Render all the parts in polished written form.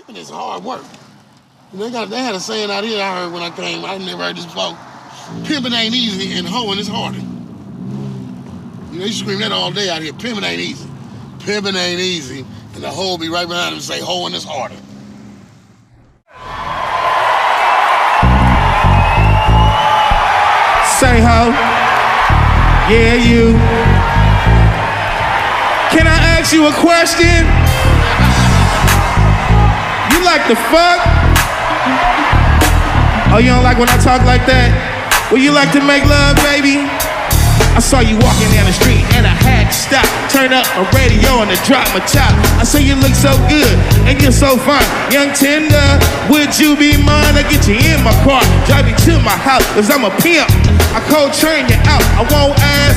Pimping is hard work. They had a saying out here I heard when I came. I never heard this before. Pimping ain't easy and hoeing is harder. You scream that all day out here. Pimping ain't easy. Pimping ain't easy. And the hoe will be right behind him and say, hoeing is harder. Say ho. Yeah, you. Can I ask you a question? You like the fuck? Oh, you don't like when I talk like that? Well, you like to make love, baby? I saw you walking down the street and I had to stop. Turn up a radio and I drop my top. I say you look so good and you're so fine. Young tender, would you be mine? I get you in my car, drive you to my house, cause I'm a pimp. I cold train you out, I won't ask,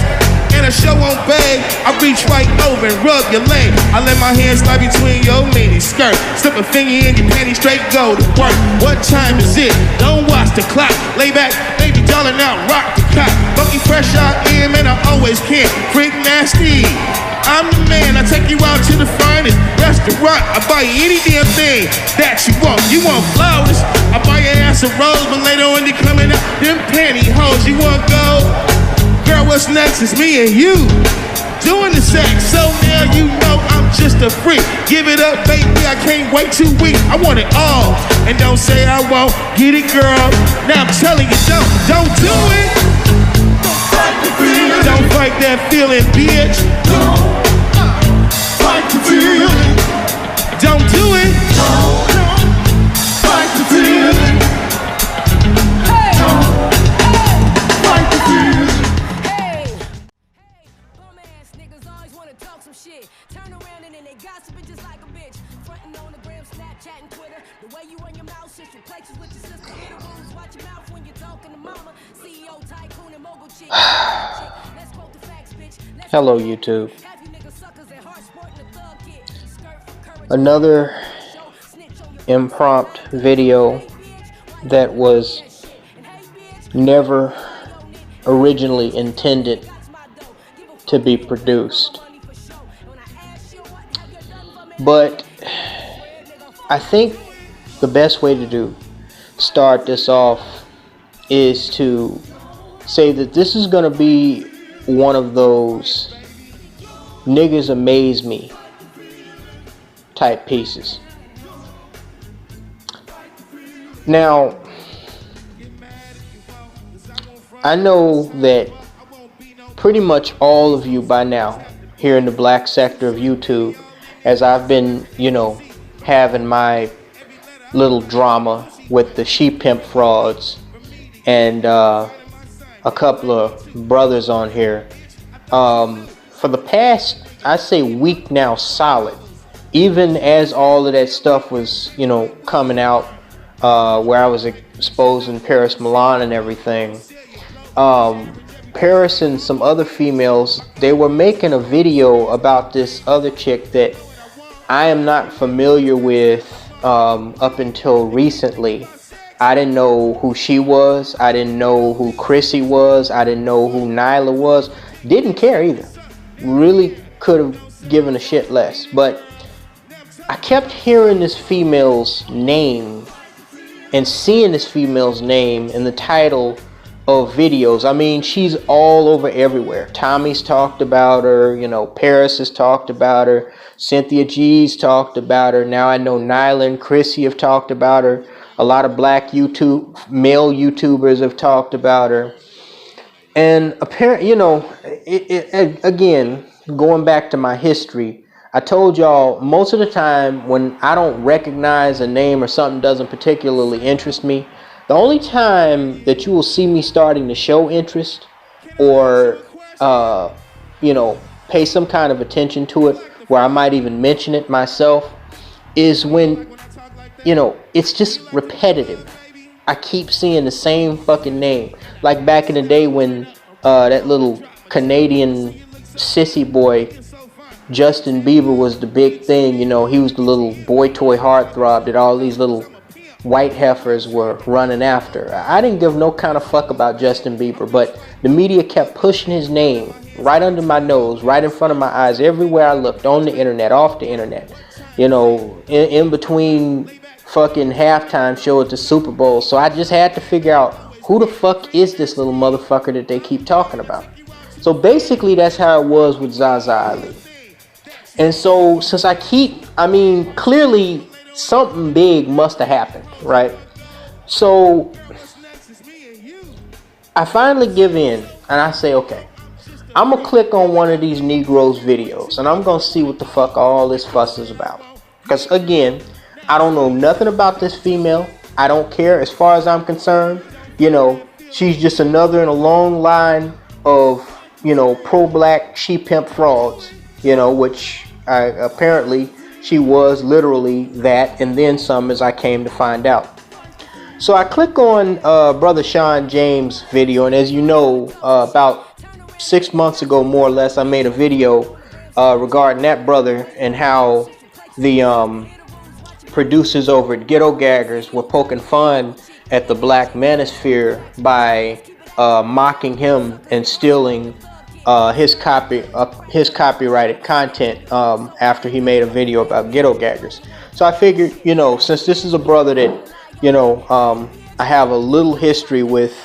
and I sure won't beg. I reach right over and rub your leg. I let my hands slide between your mini skirt. Slip a finger in your panties, straight go to work. What time is it? Don't watch the clock. Lay back, baby darling, now rock the cock. Funky fresh out in, man, I always can. Freak nasty, I'm the man. I take you out to the finest restaurant. I buy you any damn thing that you want. You want flowers? I buy your ass a rose, but later on you coming out them pantyhose. You want gold? Girl, what's next? It's me and you doing the sex. So now you know I'm just a freak. Give it up, baby, I can't wait 2 weeks. I want it all, and don't say I won't get it, girl. Now I'm telling you, don't do it. Don't fight that feeling, bitch. Don't fight the feeling. Don't do it. Don't fight the feeling. Hey. Don't fight the feeling. Hey, bum ass niggas always wanna talk some shit. Turn around and then they gossiping just like a bitch. Frontin' on the gram, Snapchat and Twitter. The way you run your mouth, shit, your places with your sister. Hit the rules, watch your mouth when you're talking to mama. CEO, tycoon, and mogul chick. Hello YouTube. Another impromptu video that was never originally intended to be produced. But I think the best way to start this off is to say that this is going to be one of those niggas amaze me type pieces. Now, I know that pretty much all of you by now here in the black sector of YouTube, as I've been, having my little drama with the sheep pimp frauds and a couple of brothers on here, for the past, I say week now solid, even as all of that stuff was, coming out, where I was exposing Paris Milan and everything, Paris and some other females, they were making a video about this other chick that I am not familiar with up until recently. I didn't know who she was. I didn't know who Chrissy was. I didn't know who Nyla was. Didn't care either. Really could have given a shit less. But I kept hearing this female's name and seeing this female's name in the title of videos. I mean, she's all over everywhere. Tommy's talked about her. Paris has talked about her. Cynthia G's talked about her. Now I know Nyla and Chrissy have talked about her. A lot of black male YouTubers have talked about her. And apparently, again, going back to my history, I told y'all most of the time when I don't recognize a name or something doesn't particularly interest me, the only time that you will see me starting to show interest or, pay some kind of attention to it, where I might even mention it myself, is when it's just repetitive. I keep seeing the same fucking name. Like back in the day when that little Canadian sissy boy, Justin Bieber, was the big thing. He was the little boy toy heartthrob that all these little white heifers were running after. I didn't give no kind of fuck about Justin Bieber, but the media kept pushing his name right under my nose, right in front of my eyes, everywhere I looked, on the internet, off the internet. in between fucking halftime show at the Super Bowl. So I just had to figure out who the fuck is this little motherfucker that they keep talking about. So basically that's how it was with Zaza Ali. And so since clearly something big must have happened, right? So I finally give in and I say, okay, I'm gonna click on one of these Negroes videos and I'm gonna see what the fuck all this fuss is about. Because again, I don't know nothing about this female. I don't care as far as I'm concerned. She's just another in a long line of, pro-black she-pimp frauds, which apparently she was literally that and then some, as I came to find out. So I click on Brother Sean James' video, and as you know, about 6 months ago, more or less, I made a video regarding that brother and how the producers over at Ghetto Gaggers were poking fun at the Black Manosphere by mocking him and stealing his copyrighted content after he made a video about Ghetto Gaggers. So I figured, since this is a brother that, I have a little history with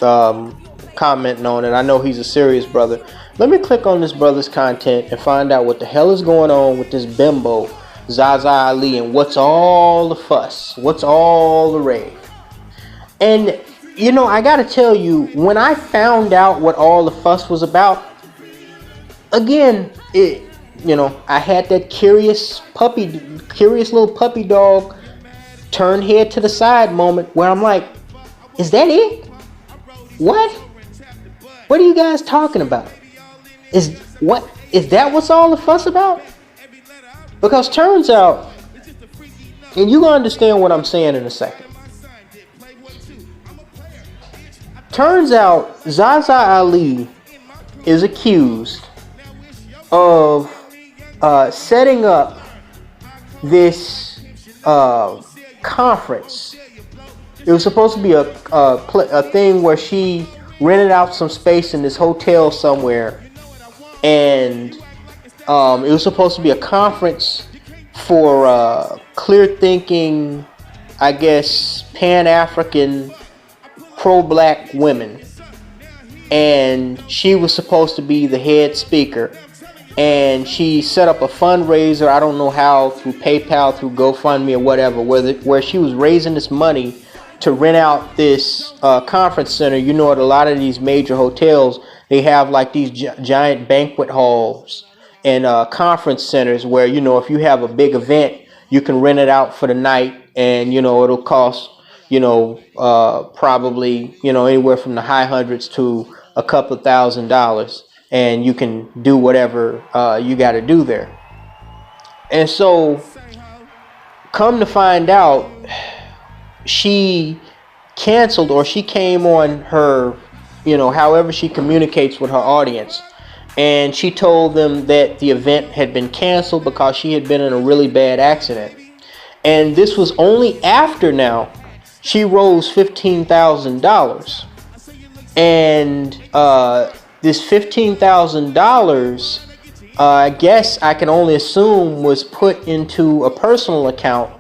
commenting on it, I know he's a serious brother. Let me click on this brother's content and find out what the hell is going on with this bimbo Zaza Ali and what's all the fuss, what's all the rave. And I gotta tell you, when I found out what all the fuss was about, again, I had that curious little puppy dog turn head to the side moment where I'm like, is that it? What are you guys talking about? Is that what's all the fuss about? Because turns out, and you're gonna understand what I'm saying in a second. Turns out Zaza Ali is accused of setting up this conference. It was supposed to be a thing where she rented out some space in this hotel somewhere, and it was supposed to be a conference for clear-thinking, I guess, Pan-African, pro-black women. And she was supposed to be the head speaker. And she set up a fundraiser, I don't know how, through PayPal, through GoFundMe or whatever, where she was raising this money to rent out this conference center. At a lot of these major hotels, they have like these giant banquet halls and conference centers where, if you have a big event, you can rent it out for the night, and it'll cost probably anywhere from the high hundreds to a couple $1,000, and you can do whatever you got to do there. And so come to find out, she canceled, or she came on her, however she communicates with her audience, and she told them that the event had been canceled because she had been in a really bad accident. And this was only after now she rose $15,000. And this $15,000, I guess I can only assume, was put into a personal account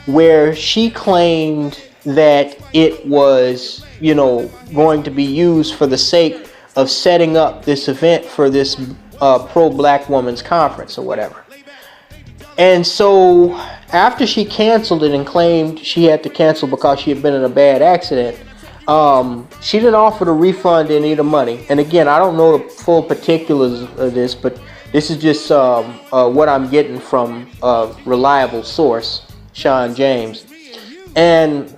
where she claimed that it was, going to be used for the sake of setting up this event for this pro-black woman's conference or whatever. And so after she canceled it and claimed she had to cancel because she had been in a bad accident, she didn't offer to refund any of the money. And again, I don't know the full particulars of this, but this is just what I'm getting from a reliable source, Sean James. And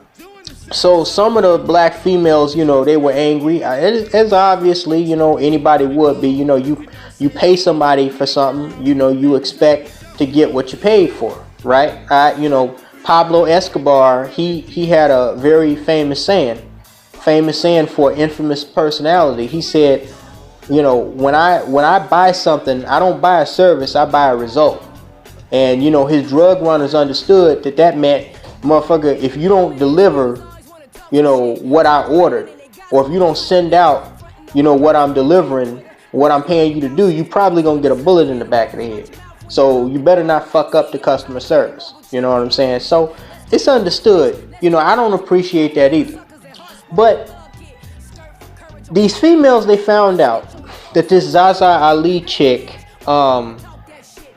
so some of the black females, they were angry, as obviously, anybody would be. You pay somebody for something, you expect to get what you paid for, right? Pablo Escobar, he had a very famous saying for an infamous personality. He said, when I buy something, I don't buy a service, I buy a result. And his drug runners understood that meant, motherfucker, if you don't deliver what I ordered, or if you don't send out what I'm delivering, what I'm paying you to do, you probably gonna get a bullet in the back of the head. So you better not fuck up the customer service. You know what I'm saying? So it's understood. You know, I don't appreciate that either. But these females, they found out that this Zaza Ali chick,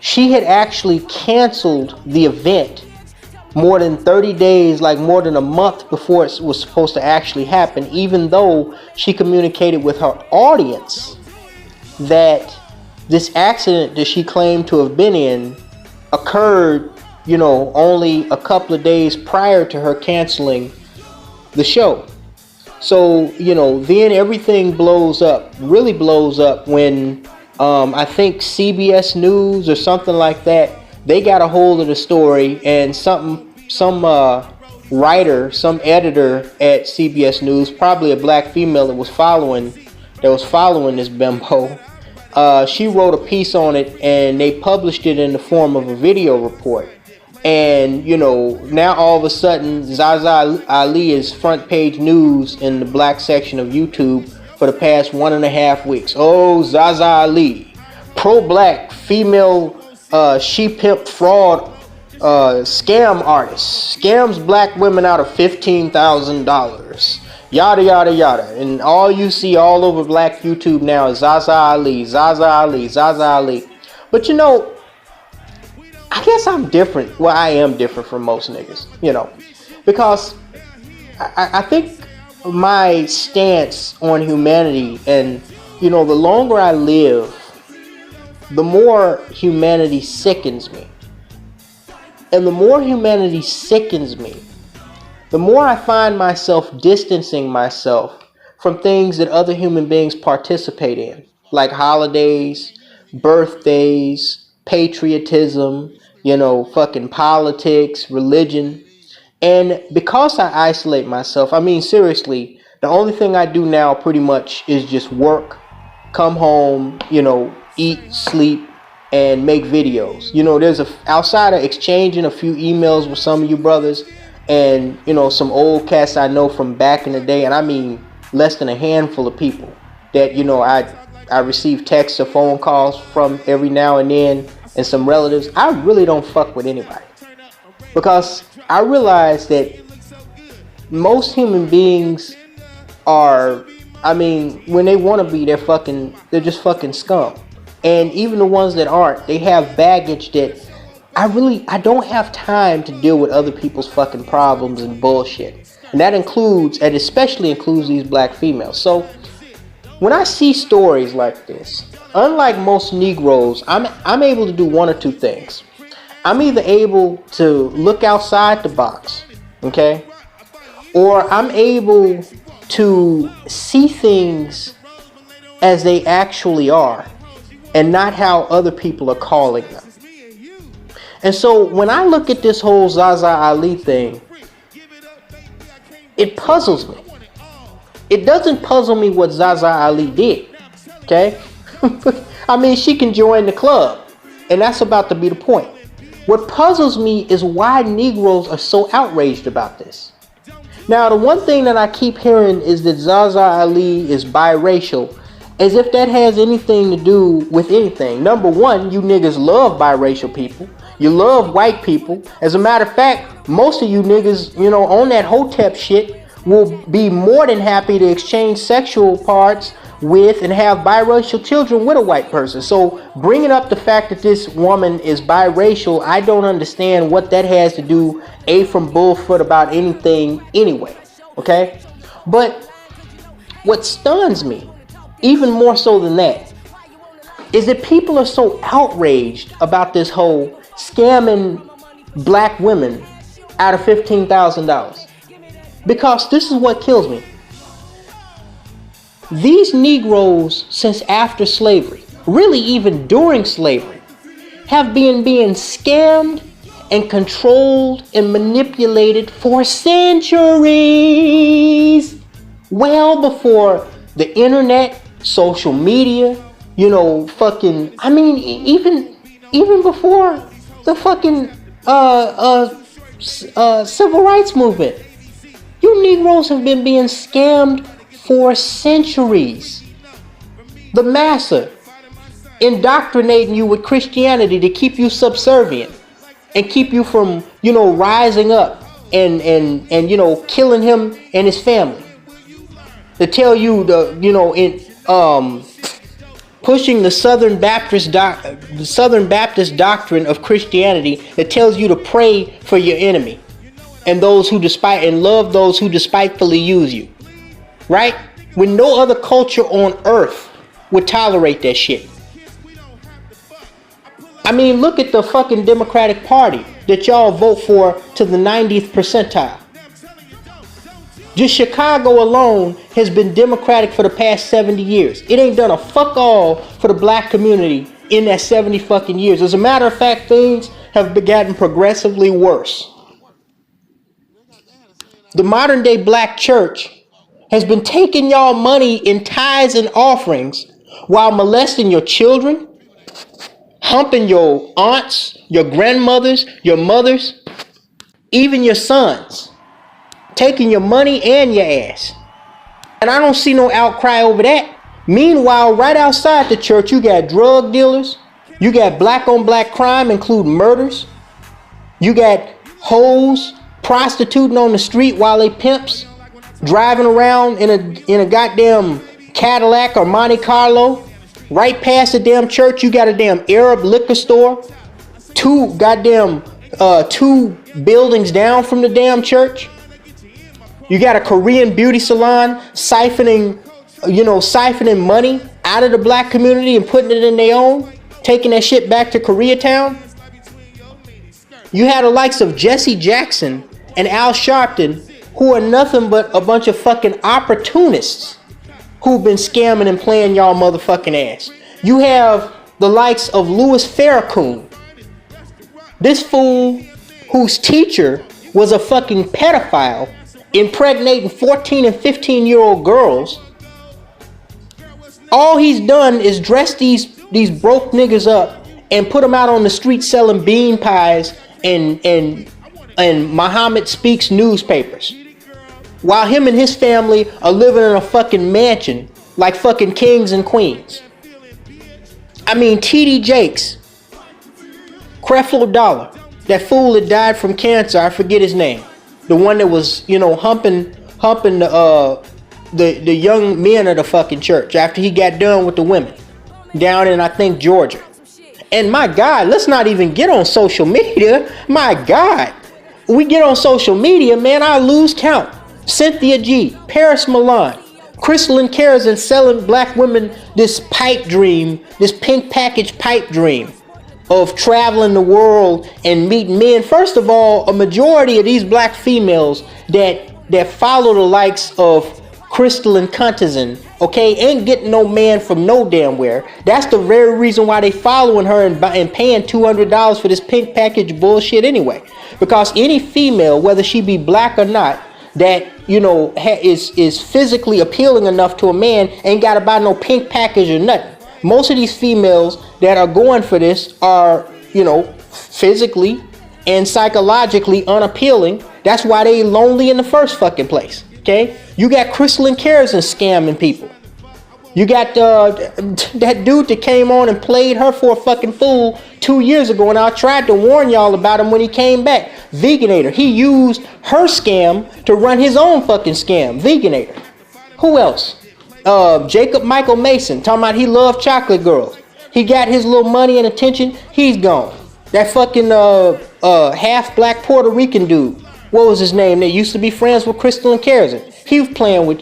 she had actually canceled the event more than 30 days, like more than a month before it was supposed to actually happen, even though she communicated with her audience that this accident that she claimed to have been in occurred, you know, only a couple of days prior to her canceling the show. So, you know, then everything blows up, really blows up when I think CBS News or something like that, they got a hold of the story, and some writer, some editor at CBS News, probably a black female that was following this bimbo, she wrote a piece on it, and they published it in the form of a video report. And, you know, now all of a sudden, Zaza Ali is front page news in the black section of YouTube for the past 1.5 weeks. Oh, Zaza Ali, pro-black female she-pimp fraud scam artist, scams black women out of $15,000. Yada, yada, yada. And all you see all over black YouTube now is Zaza Ali, Zaza Ali, Zaza Ali. But you know, I guess I'm different. Well, I am different from most niggas, you know, because I think my stance on humanity, and, you know, the longer I live, the more humanity sickens me. And the more humanity sickens me, the more I find myself distancing myself from things that other human beings participate in, like holidays, birthdays, patriotism, you know, fucking politics, religion. And because I isolate myself, I mean, seriously, the only thing I do now pretty much is just work, come home, you know, eat, sleep, and make videos. You know, outside of exchanging a few emails with some of you brothers and, you know, some old cats I know from back in the day, and I mean less than a handful of people that, you know, I receive texts or phone calls from every now and then, and some relatives. I really don't fuck with anybody, because I realize that most human beings are, I mean, when they want to be, they're just fucking scum. And even the ones that aren't, they have baggage that I don't have time to deal with other people's fucking problems and bullshit. And that includes, and especially includes, these black females. So when I see stories like this, unlike most Negroes, I'm able to do one or two things. I'm either able to look outside the box, okay? Or I'm able to see things as they actually are, and not how other people are calling them. And so when I look at this whole Zaza Ali thing, it puzzles me. It doesn't puzzle me what Zaza Ali did, okay? I mean, she can join the club, and that's about to be the point. What puzzles me is why Negroes are so outraged about this. Now, the one thing that I keep hearing is that Zaza Ali is biracial, as if that has anything to do with anything. Number one, you niggas love biracial people. You love white people. As a matter of fact, most of you niggas, you know, on that Hotep shit will be more than happy to exchange sexual parts with and have biracial children with a white person. So bringing up the fact that this woman is biracial, I don't understand what that has to do, from bullfoot about anything anyway, okay? But what stuns me, even more so than that, is that people are so outraged about this whole scamming black women out of $15,000. Because this is what kills me. These Negroes, since after slavery, really even during slavery, have been being scammed and controlled and manipulated for centuries. Well before the internet, social media, you know, fucking, I mean, even before the fucking civil rights movement. You Negroes have been being scammed for centuries. The massa, indoctrinating you with Christianity to keep you subservient and keep you from, rising up and killing him and his family. To tell you pushing the Southern Baptist doctrine of Christianity that tells you to pray for your enemy and love those who despitefully use you. Right? When no other culture on earth would tolerate that shit. I mean, look at the fucking Democratic Party that y'all vote for to the 90th percentile. Just Chicago alone has been Democratic for the past 70 years. It ain't done a fuck all for the black community in that 70 fucking years. As a matter of fact, things have gotten progressively worse. The modern day black church has been taking y'all money in tithes and offerings while molesting your children, humping your aunts, your grandmothers, your mothers, even your sons. Taking your money and your ass. And I don't see no outcry over that. Meanwhile, right outside the church, you got drug dealers. You got black on black crime, including murders. You got hoes prostituting on the street while they pimps. Driving around in a goddamn Cadillac or Monte Carlo. Right past the damn church, you got a damn Arab liquor store. Two buildings down from the damn church. You got a Korean beauty salon siphoning money out of the black community and putting it in their own, taking that shit back to Koreatown. You had the likes of Jesse Jackson and Al Sharpton, who are nothing but a bunch of fucking opportunists who've been scamming and playing y'all motherfucking ass. You have the likes of Louis Farrakhan, this fool whose teacher was a fucking pedophile, impregnating 14 and 15-year-old girls. All he's done is dress these broke niggas up and put them out on the street selling bean pies and Muhammad Speaks newspapers, while him and his family are living in a fucking mansion like fucking kings and queens. I mean, T.D. Jakes, Creflo Dollar, that fool that died from cancer, I forget his name. The one that was, humping the young men of the fucking church after he got done with the women down in, I think, Georgia. And my God, let's not even get on social media. My God, we get on social media, man, I lose count. Cynthia G, Paris Milan, Crystalline Kerosene selling black women this pipe dream, this pink package pipe dream of traveling the world and meeting men. First of all, a majority of these black females that follow the likes of Crystalline Kerosene, okay, ain't getting no man from no damn where. That's the very reason why they following her and paying $200 for this pink package bullshit anyway. Because any female, whether she be black or not, that is physically appealing enough to a man ain't got to buy no pink package or nothing. Most of these females that are going for this are, physically and psychologically unappealing. That's why they lonely in the first fucking place. Okay? You got Crystalline Kerosene scamming people. You got that dude that came on and played her for a fucking fool 2 years ago, and I tried to warn y'all about him when he came back. Veganator. He used her scam to run his own fucking scam. Veganator. Who else? Jacob Michael Mason, talking about he loved chocolate girls. He got his little money and attention. He's gone. That fucking half black Puerto Rican dude. What was his name? That used to be friends with Crystalline Kerosene. He was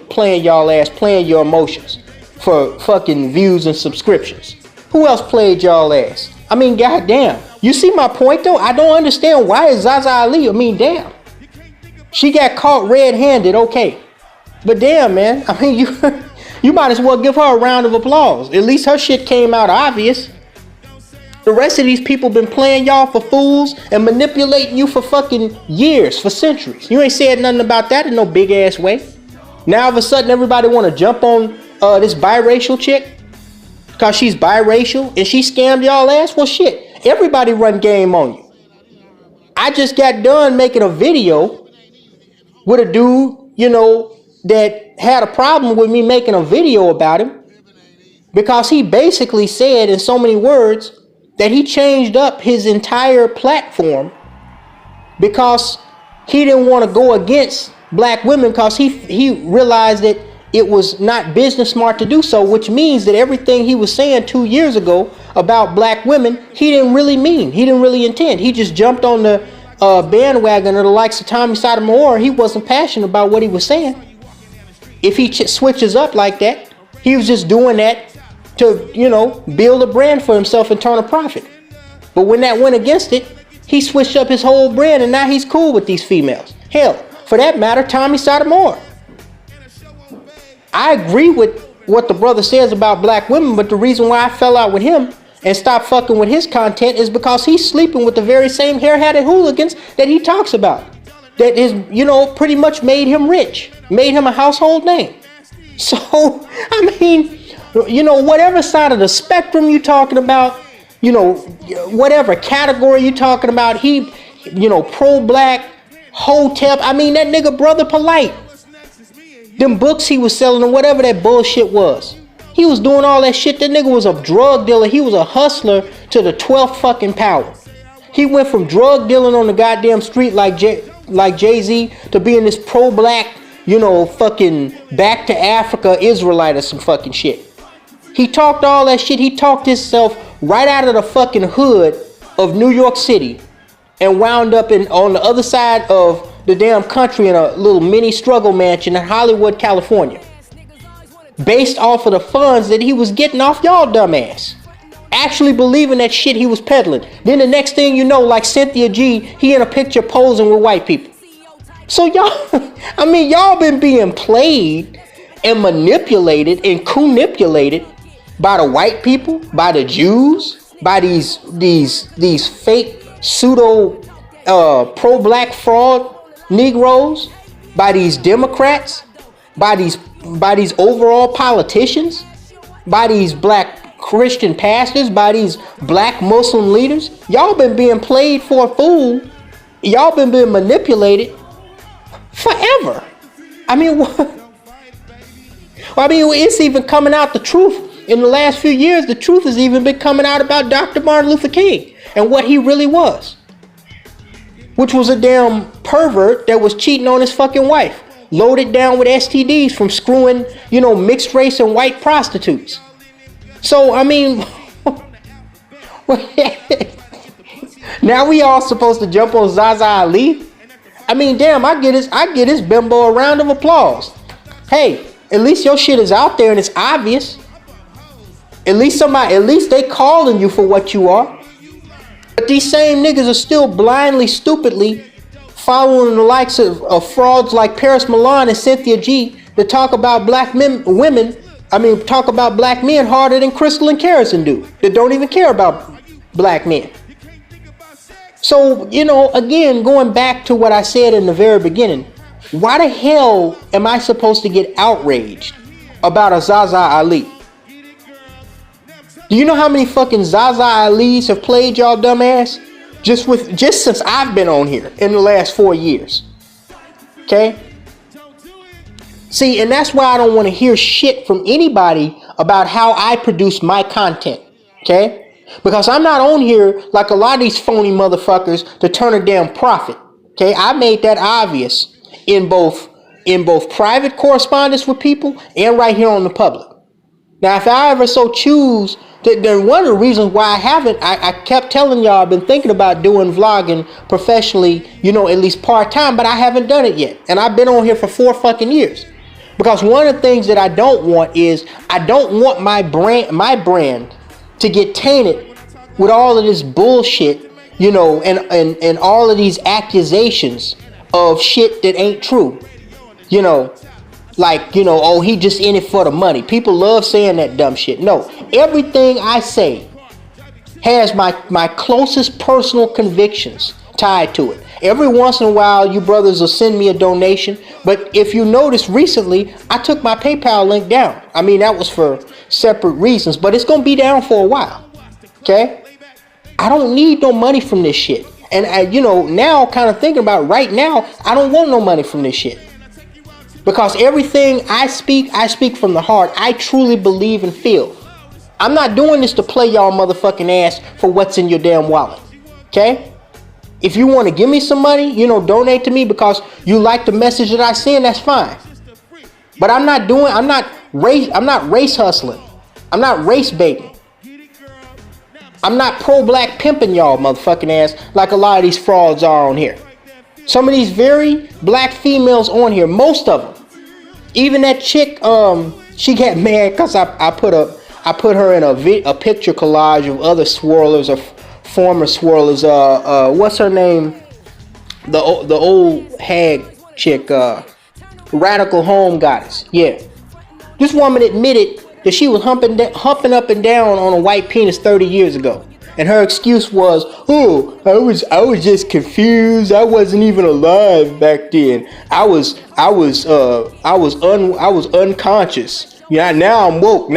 playing y'all ass, playing your emotions for fucking views and subscriptions. Who else played y'all ass? I mean, goddamn. You see my point though? I don't understand why is Zaza Ali. I mean, damn. She got caught red-handed, okay. But damn, man. I mean, you might as well give her a round of applause. At least her shit came out obvious. The rest of these people been playing y'all for fools and manipulating you for fucking years, for centuries. You ain't said nothing about that in no big ass way. Now all of a sudden everybody want to jump on this biracial chick because she's biracial and she scammed y'all ass. Well, shit, everybody run game on you. I just got done making a video with a dude, that had a problem with me making a video about him. because he basically said in so many words that he changed up his entire platform because he didn't want to go against black women, because he realized that it was not business smart to do so, which means that everything he was saying 2 years ago about black women, he didn't really mean. He didn't really intend. He just jumped on the bandwagon of the likes of Tommy Sotomayor. He wasn't passionate about what he was saying. If he switches up like that, he was just doing that to, you know, build a brand for himself and turn a profit. But when that went against it, he switched up his whole brand, and now he's cool with these females. Hell, for that matter, Tommy Sotomayor. I agree with what the brother says about black women, but the reason why I fell out with him and stopped fucking with his content is because he's sleeping with the very same hair-hatted hooligans that he talks about. That is, you know, pretty much made him rich, made him a household name. So, I mean, you know, whatever side of the spectrum you're talking about, you know, whatever category you're talking about, he, you know, pro-black, hotep, I mean, that nigga Brother Polite. Them books he was selling or whatever that bullshit was. He was doing all that shit. That nigga was a drug dealer. He was a hustler to the 12th fucking power. He went from drug dealing on the goddamn street like Jay-Z to being this pro-black, you know, fucking back to Africa Israelite or some fucking shit. He talked all that shit. He talked himself right out of the fucking hood of New York City and wound up on the other side of the damn country in a little mini struggle mansion in Hollywood, California, based off of the funds that he was getting off y'all dumbass, actually believing that shit he was peddling. Then the next thing you know, like Cynthia G, he in a picture posing with white people. So y'all, I mean, y'all been being played and manipulated and kunipulated by the white people, by the Jews, by these fake pseudo pro-black fraud Negroes, by these Democrats, by these overall politicians, by these black Christian pastors, by these black Muslim leaders. Y'all been being played for a fool. Y'all been being manipulated forever. I mean, what? I mean, it's even coming out the truth in the last few years. The truth has even been coming out about Dr. Martin Luther King and what he really was, which was a damn pervert that was cheating on his fucking wife, loaded down with STDs from screwing, you know, mixed race and white prostitutes. So, I mean, now we all supposed to jump on Zaza Ali? I mean, damn, I get this bimbo a round of applause. Hey, at least your shit is out there and it's obvious. At least they calling you for what you are. But these same niggas are still blindly, stupidly following the likes of frauds like Paris Milan and Cynthia G that talk about black talk about black men harder than Crystal and Kerrison do, that don't even care about black men. So, you know, again, going back to what I said in the very beginning, why the hell am I supposed to get outraged about a Zaza Ali? Do you know how many fucking Zaza Alis have played y'all dumbass? Just since I've been on here in the last 4 years. Okay? See, and that's why I don't want to hear shit from anybody about how I produce my content. Okay? Because I'm not on here like a lot of these phony motherfuckers to turn a damn profit. Okay? I made that obvious in both private correspondence with people and right here on the public. Now, if I ever so choose, then one of the reasons why I kept telling y'all I've been thinking about doing vlogging professionally, you know, at least part-time, but I haven't done it yet. And I've been on here for 4 fucking years. Because one of the things that I don't want is, I don't want my brand to get tainted with all of this bullshit, you know, and all of these accusations of shit that ain't true. You know, like, you know, oh, he just in it for the money. People love saying that dumb shit. No, everything I say has my closest personal convictions tied to it. Every once in a while, you brothers will send me a donation. But if you notice recently, I took my PayPal link down. I mean, that was for separate reasons, but it's going to be down for a while. Okay? I don't need no money from this shit. And I, you know, now kind of thinking about right now, I don't want no money from this shit. Because everything I speak from the heart. I truly believe and feel I'm not doing this to play y'all motherfucking ass for what's in your damn wallet. Okay? If you want to give me some money, donate to me because you like the message that I send, that's fine. But I'm not race hustling. I'm not race baiting. I'm not pro-black pimping y'all motherfucking ass like a lot of these frauds are on here. Some of these very black females on here, most of them. Even that chick, she got mad because I put her in a picture collage of other swirlers or former swirlers. What's her name? The old hag chick, Radical Home Goddess. Yeah. This woman admitted that she was humping up and down on a white penis 30 years ago. And her excuse was, "Oh, I was just confused. I wasn't even alive back then. I was unconscious. Yeah, now I'm woke.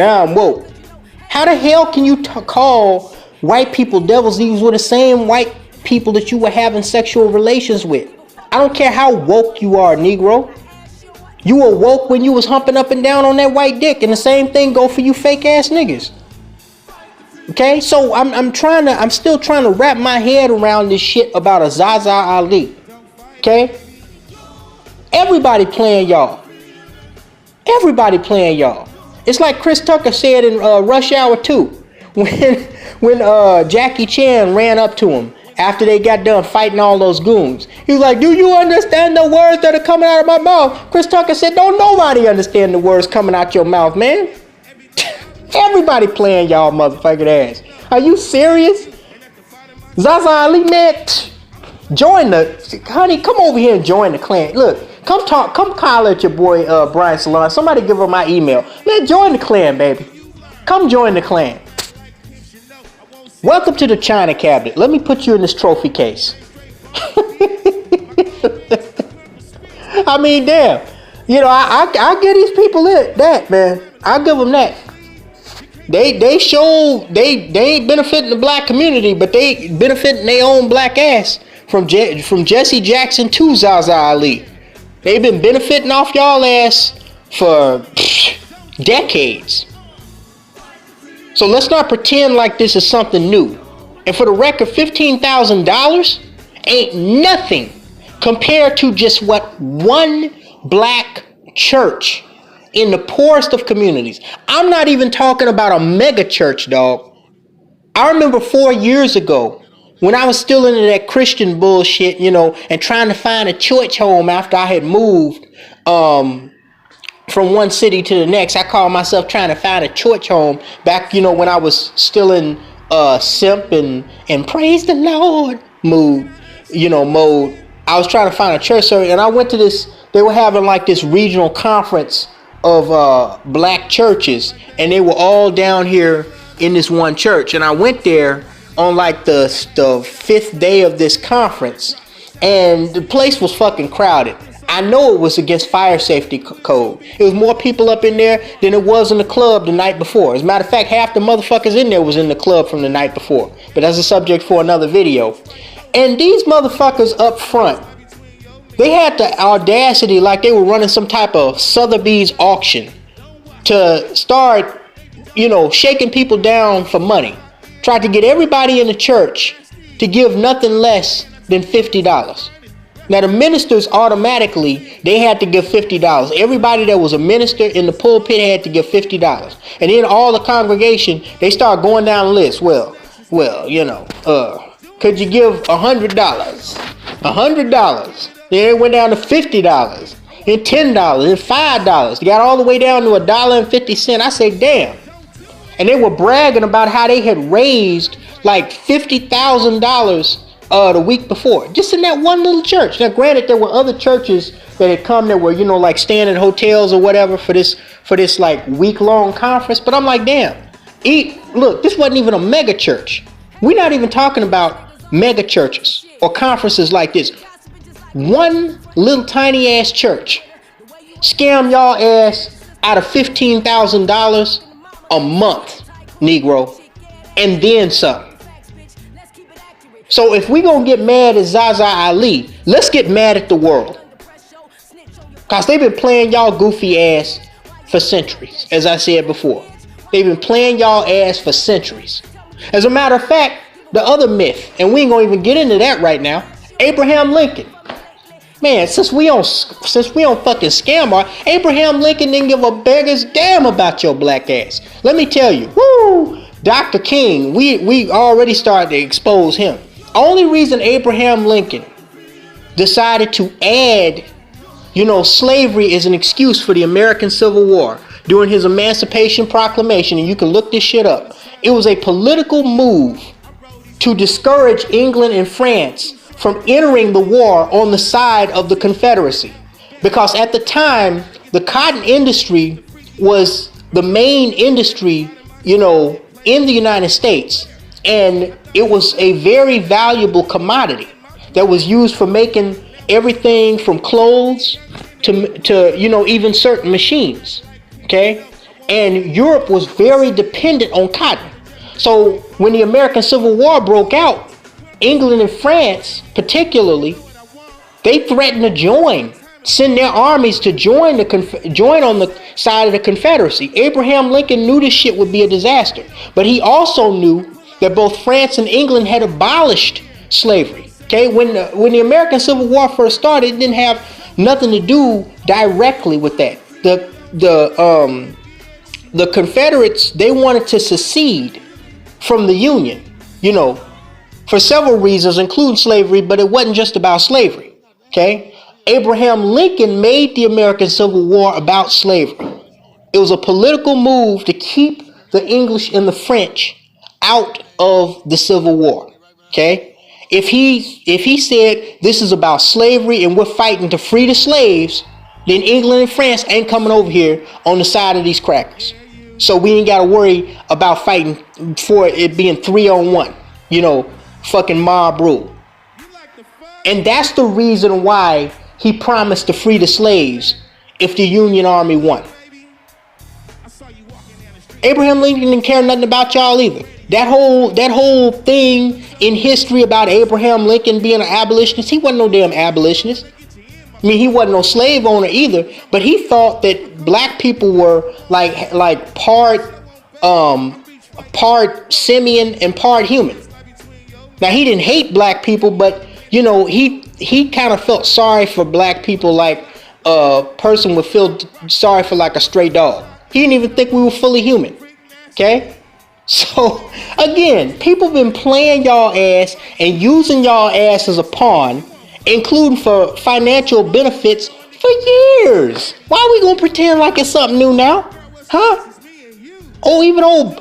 How the hell can you call white people devils? These were the same white people that you were having sexual relations with. I don't care how woke you are, Negro. You were woke when you was humping up and down on that white dick, and the same thing go for you fake ass niggas. Okay, so I'm still trying to wrap my head around this shit about a Zaza Ali. Okay, everybody playing y'all. It's like Chris Tucker said in Rush Hour 2 when Jackie Chan ran up to him after they got done fighting all those goons. He was like, "Do you understand the words that are coming out of my mouth?" Chris Tucker said, "Don't nobody understand the words coming out your mouth, man." Everybody playing y'all motherfucking ass. Are you serious? Zaza Ali, man, honey, come over here and join the clan. Look, come holler at your boy Brian Salon. Somebody give her my email. Man, join the clan, baby. Come join the clan. Welcome to the China cabinet. Let me put you in this trophy case. I mean, damn. I give these people that, man. I give them that. They show they ain't benefiting the black community, but they benefiting their own black ass from Jesse Jackson to Zaza Ali. They've been benefiting off y'all ass for decades. So let's not pretend like this is something new. And for the record, $15,000 ain't nothing compared to just what one black church in the poorest of communities. I'm not even talking about a mega church, dog. I remember 4 years ago when I was still into that Christian bullshit, and trying to find a church home after I had moved from one city to the next. I called myself trying to find a church home back, when I was still in simp and praise the Lord mode. I was trying to find a church service, and I went to this. They were having like this regional conference of black churches, and they were all down here in this one church. And I went there on like the 5th day of this conference, and the place was fucking crowded. I know it was against fire safety code. It was more people up in there than it was in the club the night before. As a matter of fact, half the motherfuckers in there was in the club from the night before. But that's a subject for another video. And these motherfuckers up front, they had the audacity like they were running some type of Sotheby's auction to start, shaking people down for money. Tried to get everybody in the church to give nothing less than $50. Now the ministers automatically, they had to give $50. Everybody that was a minister in the pulpit had to give $50. And then all the congregation, they start going down the list. Well, could you give $100? $100. Then it went down to $50, and $10, and $5. They got all the way down to $1.50. I say, damn. And they were bragging about how they had raised like $50,000 the week before, just in that one little church. Now, granted, there were other churches that had come that were, like staying in hotels or whatever for this like week-long conference. But I'm like, damn. Look, this wasn't even a mega church. We're not even talking about mega churches or conferences like this. One little tiny ass church scam y'all ass out of $15,000 a month, Negro, and then some. So if we gonna get mad at Zaza Ali, let's get mad at the world, cause they've been playing y'all goofy ass for centuries, as I said before. They've been playing y'all ass for centuries. As a matter of fact, the other myth, and we ain't gonna even get into that right now, Abraham Lincoln. Man, since we don't fucking scam Abraham Lincoln didn't give a beggar's damn about your black ass. Let me tell you, woo, Dr. King, we already started to expose him. Only reason Abraham Lincoln decided to add, slavery as an excuse for the American Civil War during his Emancipation Proclamation, and you can look this shit up. It was a political move to discourage England and France from entering the war on the side of the Confederacy. Because at the time, the cotton industry was the main industry, in the United States. And it was a very valuable commodity that was used for making everything from clothes to even certain machines. Okay? And Europe was very dependent on cotton. So when the American Civil War broke out, England and France, particularly, they threatened to send their armies to join on the side of the Confederacy. Abraham Lincoln knew this shit would be a disaster, but he also knew that both France and England had abolished slavery. Okay, when the American Civil War first started, it didn't have nothing to do directly with that. The Confederates, they wanted to secede from the Union, for several reasons, including slavery, but it wasn't just about slavery, okay? Abraham Lincoln made the American Civil War about slavery. It was a political move to keep the English and the French out of the Civil War, okay? If he said this is about slavery and we're fighting to free the slaves, then England and France ain't coming over here on the side of these crackers. So we ain't got to worry about fighting for it being 3-on-1, fucking mob rule. And that's the reason why he promised to free the slaves if the Union Army won. Abraham Lincoln didn't care nothing about y'all either. That whole thing in history about Abraham Lincoln being an abolitionist, he wasn't no damn abolitionist. I mean, he wasn't no slave owner either, but he thought that black people were like part simian and part human. Now, he didn't hate black people, but he kind of felt sorry for black people like a person would feel sorry for like a stray dog. He didn't even think we were fully human. Okay? So, again, people been playing y'all ass and using y'all ass as a pawn, including for financial benefits for years. Why are we gonna pretend like it's something new now? Huh? Oh, even old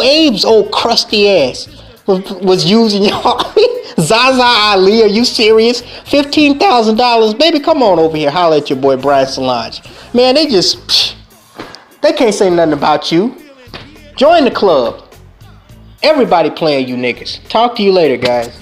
Abe's old crusty ass was using y'all. Zaza Ali, are you serious? $15,000, baby, come on over here, holler at your boy Brian Solange. Man, they can't say nothing about you. Join the club. Everybody playing you niggas. Talk to you later, guys.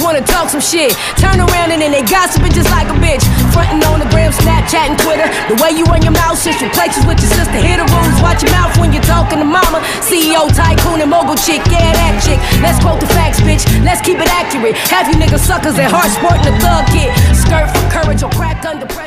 Wanna talk some shit, turn around and then they gossiping just like a bitch. Frontin' on the gram, Snapchat and Twitter. The way you run your mouth, switching places with your sister. Hear the rules, watch your mouth when you're talking to mama. CEO, tycoon, and mogul chick, yeah, that chick. Let's quote the facts, bitch, let's keep it accurate. Have you niggas suckers at heart sporting a thug kid. Skirt for courage or crack under pressure.